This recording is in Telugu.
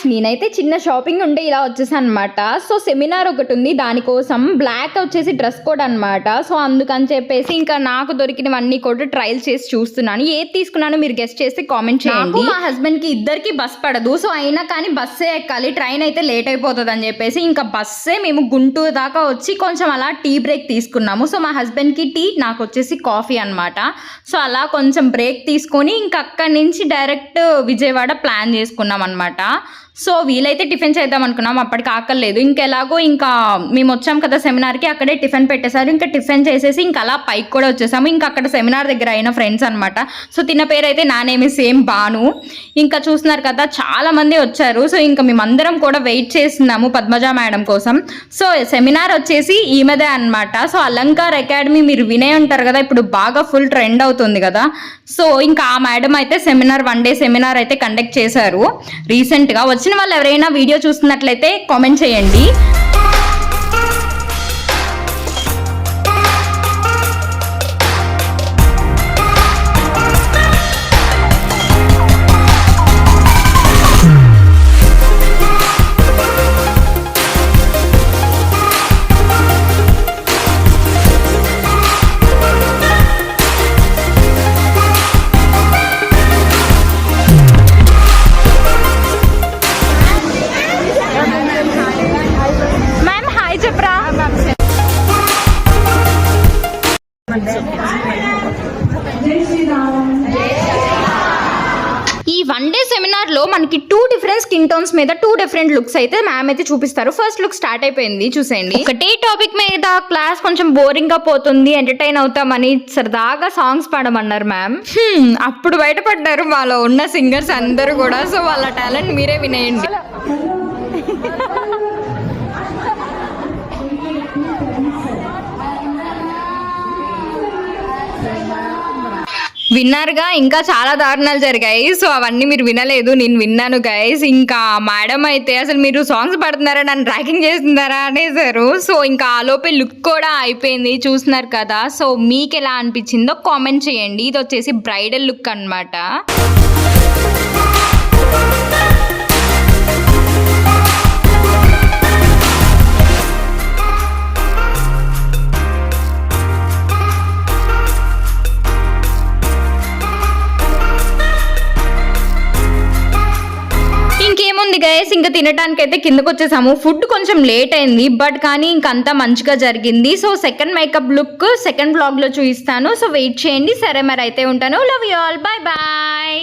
గైస్ నేనైతే చిన్న షాపింగ్ ఉంటే ఇలా వచ్చేసాను అనమాట. సో సెమినార్ ఒకటి ఉంది, దానికోసం బ్లాక్ వచ్చేసి డ్రెస్ కోడ్ అనమాట. సో అందుకని చెప్పేసి ఇంకా నాకు దొరికినవన్నీ కూడా ట్రయల్ చేసి చూస్తున్నాను. ఏది తీసుకున్నానో మీరు గెస్ట్ చేసి కామెంట్ చేయండి. మా హస్బెండ్ కి ఇద్దరికి బస్ పడదు, సో అయినా కానీ బస్సే ఎక్కాలి, ట్రైన్ అయితే లేట్ అయిపోతుంది అని చెప్పేసి ఇంకా బస్సే మేము గుంటూరు దాకా వచ్చి కొంచెం అలా టీ బ్రేక్ తీసుకున్నాము. సో మా హస్బెండ్ కి టీ, నాకు వచ్చేసి కాఫీ అనమాట. సో అలా కొంచెం బ్రేక్ తీసుకొని ఇంకా అక్కడి నుంచి డైరెక్ట్ విజయవాడ ప్లాన్ చేసుకున్నాం అనమాట. సో వీలైతే టిఫిన్ చేద్దాం అనుకున్నాం, అప్పటికి ఆకలేదు. ఇంకెలాగో ఇంకా మేము వచ్చాం కదా సెమినార్కి, అక్కడే టిఫిన్ పెట్టేశారు. ఇంకా టిఫిన్ చేసేసి ఇంకా అలా పైకి కూడా వచ్చేసాము. ఇంకా అక్కడ సెమినార్ దగ్గర అయిన ఫ్రెండ్స్ అనమాట. సో తిన్న పేరు అయితే నానేమి సేమ్ బాను. ఇంకా చూస్తున్నారు కదా చాలా మంది వచ్చారు. సో ఇంకా మేమందరం కూడా వెయిట్ చేస్తున్నాము పద్మజ మేడం కోసం. సో సెమినార్ వచ్చేసి ఈమెదే అనమాట. సో అలంకార్ అకాడమీ మీరు వినే ఉంటారు కదా, ఇప్పుడు బాగా ఫుల్ ట్రెండ్ అవుతుంది కదా. సో ఇంకా ఆ మేడం అయితే సెమినార్ 1 డే సెమినార్ అయితే కండక్ట్ చేశారు రీసెంట్గా. వచ్చిన వాళ్ళు ఎవరైనా వీడియో చూస్తున్నట్లయితే కామెంట్ చేయండి. ఈ 1 డే సెమినార్ లో మనకి 2 డిఫరెంట్ స్కిన్ టోన్స్ మీద 2 డిఫరెంట్ లుక్స్ అయితే మ్యామ్ అయితే చూపిస్తారు. ఫస్ట్ లుక్ స్టార్ట్ అయిపోయింది చూసేయండి. ఒకటే టాపిక్ మీద క్లాస్ కొంచెం బోరింగ్ గా పోతుంది, ఎంటర్టైన్ అవుతామని సరదాగా సాంగ్స్ పాడమన్నారు మ్యామ్. అప్పుడు బయటపడ్డారు మాలో ఉన్న సింగర్స్ అందరూ కూడా. సో వాళ్ళ టాలెంట్ మీరే వినేయండి. విన్నారుగా, ఇంకా చాలా దారుణాలు జరిగాయి. సో అవన్నీ మీరు వినలేదు, నేను విన్నాను గైస్. ఇంకా మేడం అయితే అసలు మీరు సాంగ్స్ పాడుతున్నారా, నన్ను ట్రాకింగ్ చేస్తున్నారా అనేసారు. సో ఇంకా ఆ లోపే లుక్ కూడా అయిపోయింది చూస్తున్నారు కదా. సో మీకు ఎలా అనిపించిందో కామెంట్ చేయండి. ఇది వచ్చేసి బ్రైడల్ లుక్ అన్నమాట. ఇంకేముంది గైస్, ఇంకా తినడానికి అయితే కిందకు వచ్చేసాము. ఫుడ్ కొంచెం లేట్ అయింది, బట్ కానీ ఇంకంతా మంచిగా జరిగింది. So second makeup look second vlog లో చూపిస్తాను. సో వెయిట్ చేయండి. సరే మరి అయితే ఉంటాను. Love you all, bye bye.